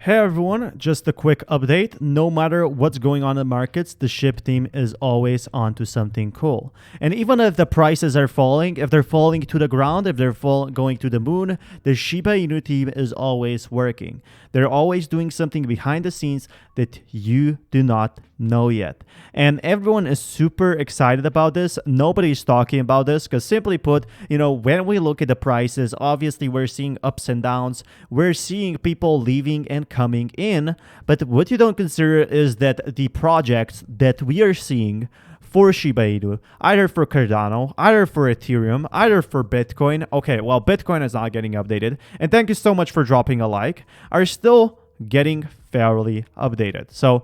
Hey everyone, just a quick update. No matter what's going on in the markets, the SHIB team is always onto something cool. And even if the prices are falling, if they're falling to the ground, if they're going to the moon, the Shiba Inu team is always working. They're always doing something behind the scenes that you do not know yet. And everyone is super excited about this. Nobody's talking about this because simply put, when we look at the prices, obviously we're seeing ups and downs. We're seeing people leaving and coming in. But what you don't consider is that the projects that we are seeing for Shiba Inu, either for Cardano, either for Ethereum, either for Bitcoin. Okay, well, Bitcoin is not getting updated. And thank you so much for dropping a like. Are still getting fairly updated. So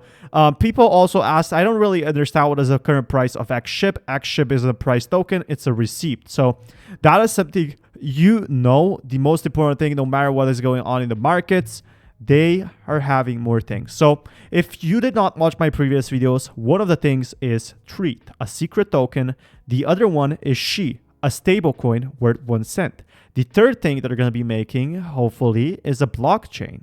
people also ask, I don't really understand what is the current price of XSHIB. XSHIB is a price token. It's a receipt. So that is something the most important thing, no matter what is going on in the markets, they are having more things. So if you did not watch my previous videos, one of the things is Treat, a secret token. The other one is Shi, a stable coin worth 1 cent. The third thing that they're going to be making, hopefully, is a blockchain.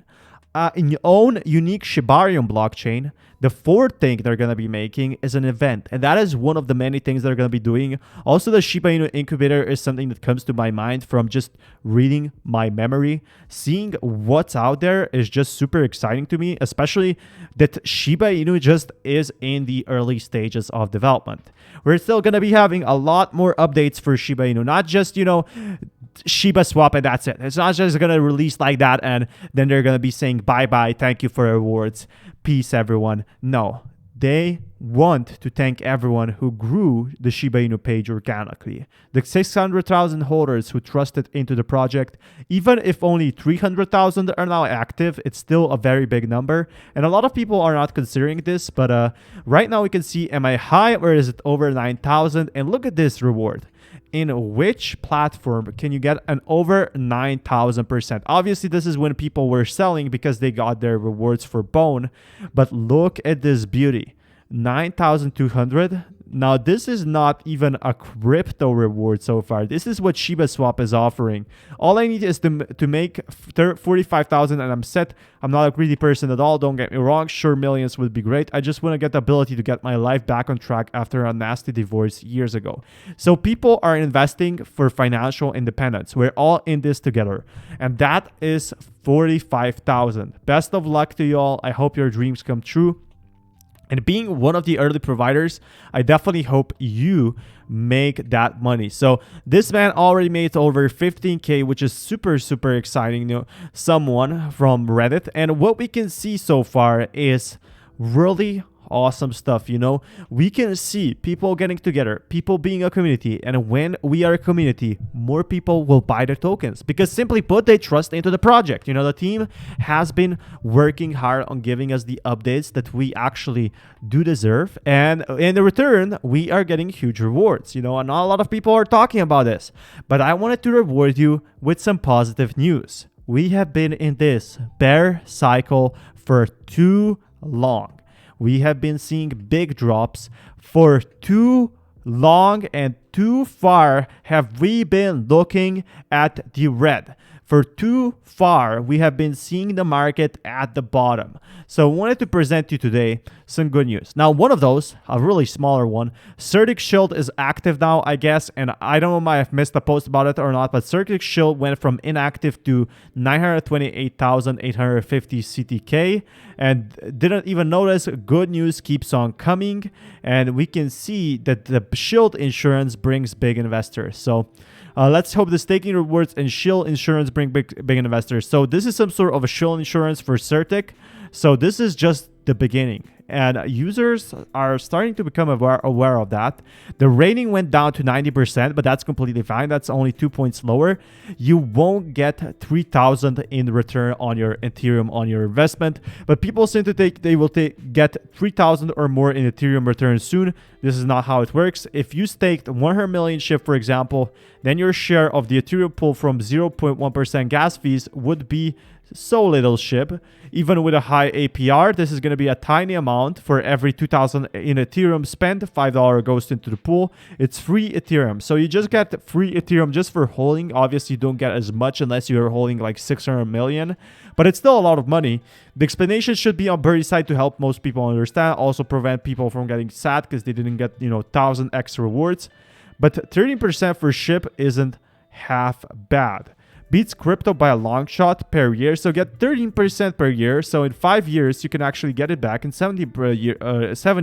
In own unique Shiba Inu blockchain. The fourth thing they're going to be making is an event. And that is one of the many things they're going to be doing. Also, the Shiba Inu incubator is something that comes to my mind from just reading my memory. Seeing what's out there is just super exciting to me, especially that Shiba Inu just is in the early stages of development. We're still going to be having a lot more updates for Shiba Inu, not just, Shiba swap and that's it. It's not just going to release like that and then they're going to be saying bye-bye, thank you for rewards, peace everyone. No, they want to thank everyone who grew the Shiba Inu page organically. The 600,000 holders who trusted into the project, even if only 300,000 are now active, it's still a very big number. And a lot of people are not considering this, but right now we can see, am I high or is it over 9,000? And look at this reward. In which platform can you get an over 9,000%? Obviously, this is when people were selling because they got their rewards for bone. But look at this beauty. 9,200. Now, this is not even a crypto reward so far. This is what Shiba Swap is offering. All I need is to make 45,000 and I'm set. I'm not a greedy person at all. Don't get me wrong. Sure, millions would be great. I just want to get the ability to get my life back on track after a nasty divorce years ago. So people are investing for financial independence. We're all in this together. And that is 45,000. Best of luck to you all. I hope your dreams come true. And being one of the early providers, I definitely hope you make that money. So this man already made over 15K, which is super, super exciting. Someone from Reddit. And what we can see so far is really awesome stuff. We can see people getting together, people being a community, and when we are a community, more people will buy their tokens because simply put, they trust into the project. The team has been working hard on giving us the updates that we actually do deserve, and in return we are getting huge rewards. And not a lot of people are talking about this, but I wanted to reward you with some positive news. We have been in this bear cycle for too long. We have been seeing big drops for too long, and too far have we been looking at the red. For too far, we have been seeing the market at the bottom. So I wanted to present you today some good news. Now, one of those, a really smaller one, Certic Shield is active now, I guess. And I don't know if I have missed a post about it or not, but Certic Shield went from inactive to 928,850 CTK and didn't even notice. Good news keeps on coming. And we can see that the Shield insurance brings big investors. So let's hope the staking rewards and Shield insurance bring big investors. So this is some sort of a Shield insurance for Certic. So this is just the beginning. And users are starting to become aware of that. The rating went down to 90%, but that's completely fine. That's only 2 points lower. You won't get 3,000 in return on your Ethereum on your investment, but people seem to think they will get 3,000 or more in Ethereum return soon. This is not how it works. If you staked 100 million SHIB, for example, then your share of the Ethereum pool from 0.1% gas fees would be So little SHIB. Even with a high APR, this is going to be a tiny amount. For every 2,000 in Ethereum spent, $5 goes into the pool. It's free Ethereum. So you just get free Ethereum just for holding. Obviously, you don't get as much unless you're holding like 600 million. But it's still a lot of money. The explanation should be on Birdie's side to help most people understand. Also prevent people from getting sad because they didn't get, 1,000x rewards. But 13% for SHIB isn't half bad. Beats crypto by a long shot per year, so get 13% per year. So in 5 years you can actually get it back. In 7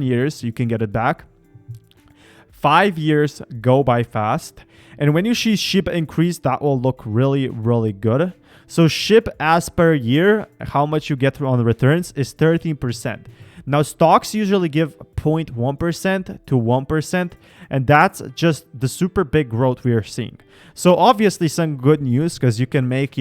years you can get it back. 5 years go by fast, and when you see SHIB increase, that will look really, really good. So SHIB as per year, how much you get on the returns is 13%. Now stocks usually give 0.1% to 1%, and that's just the super big growth we are seeing. So obviously some good news, because you can make,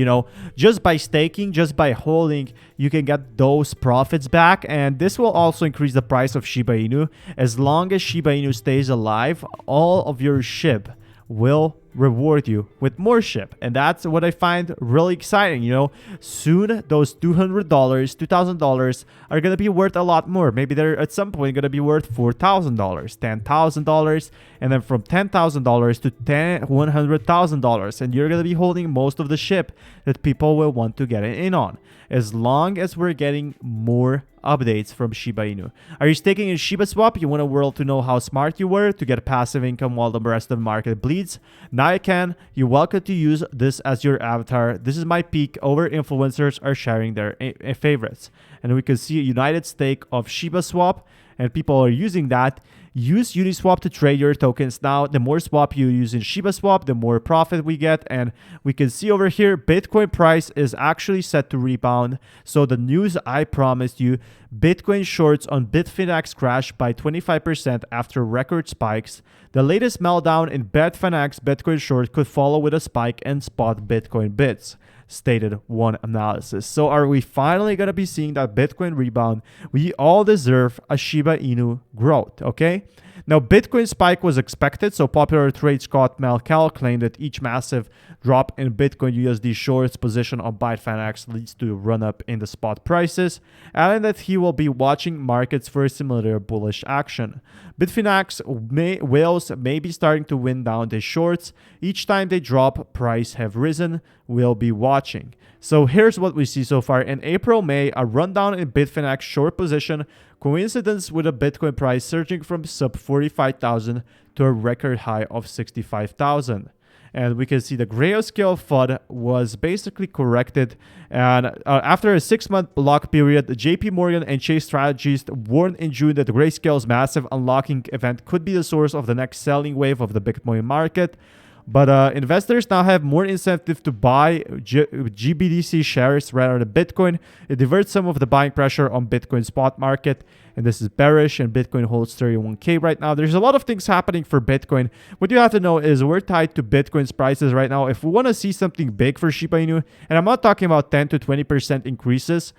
just by staking, just by holding, you can get those profits back. And this will also increase the price of Shiba Inu. As long as Shiba Inu stays alive, all of your SHIB will reward you with more SHIB, and that's what I find really exciting. Soon those $200, $2,000 are gonna be worth a lot more. Maybe they're at some point gonna be worth $4,000, $10,000, and then from $10,000 to $100,000, and you're gonna be holding most of the SHIB that people will want to get in on, as long as we're getting more updates from Shiba Inu. Are you staking in Shiba Swap? You want a world to know how smart you were to get passive income while the rest of the market bleeds? Now you can. You're welcome to use this as your avatar. This is my peak over influencers are sharing their favorites. And we can see a united stake of Shiba Swap, and people are using that. Use Uniswap to trade your tokens. Now, the more swap you use in Shiba Swap, the more profit we get. And we can see over here, Bitcoin price is actually set to rebound. So the news I promised you, Bitcoin shorts on Bitfinex crashed by 25% after record spikes. The latest meltdown in Bitfinex Bitcoin short could follow with a spike in spot Bitcoin bits, stated one analysis. So are we finally going to be seeing that Bitcoin rebound? We all deserve a Shiba Inu growth, okay? Now, Bitcoin spike was expected, so popular trade Scott Malkel claimed that each massive drop in Bitcoin USD shorts position on Bitfinex leads to a run-up in the spot prices, adding that he will be watching markets for a similar bullish action. Bitfinex whales may be starting to win down the shorts. Each time they drop, price have risen. We'll be watching. So here's what we see so far. In April, May, a rundown in Bitfinex short position, coincidence with a Bitcoin price surging from sub 45,000 to a record high of 65,000. And we can see the grayscale FUD was basically corrected. And after a 6-month block period, the JP Morgan and Chase strategists warned in June that the grayscale's massive unlocking event could be the source of the next selling wave of the Bitcoin market. But investors now have more incentive to buy GBDC shares rather than Bitcoin. It diverts some of the buying pressure on Bitcoin spot market. And this is bearish, and Bitcoin holds 31K right now. There's a lot of things happening for Bitcoin. What you have to know is we're tied to Bitcoin's prices right now. If we want to see something big for Shiba Inu, and I'm not talking about 10 to 20% increases,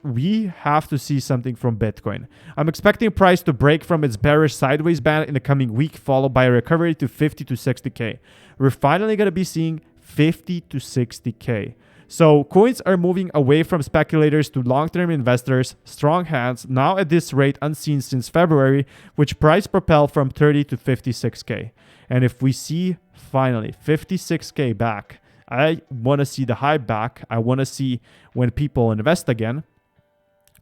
we have to see something from Bitcoin. I'm expecting price to break from its bearish sideways band in the coming week, followed by a recovery to 50 to 60K. We're finally going to be seeing 50 to 60K. So coins are moving away from speculators to long-term investors, strong hands, now at this rate unseen since February, which price propel from 30 to 56K. And if we see finally 56K back, I want to see the hype back. I want to see when people invest again.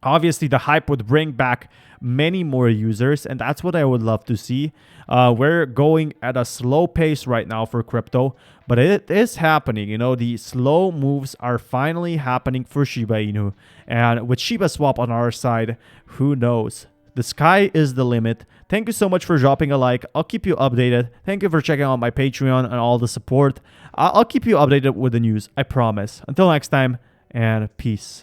Obviously, the hype would bring back many more users, and that's what I would love to see. We're going at a slow pace right now for crypto, but it is happening. The slow moves are finally happening for Shiba Inu. And with Shiba Swap on our side, who knows? The sky is the limit. Thank you so much for dropping a like. I'll keep you updated. Thank you for checking out my Patreon and all the support. I'll keep you updated with the news, I promise. Until next time, and peace.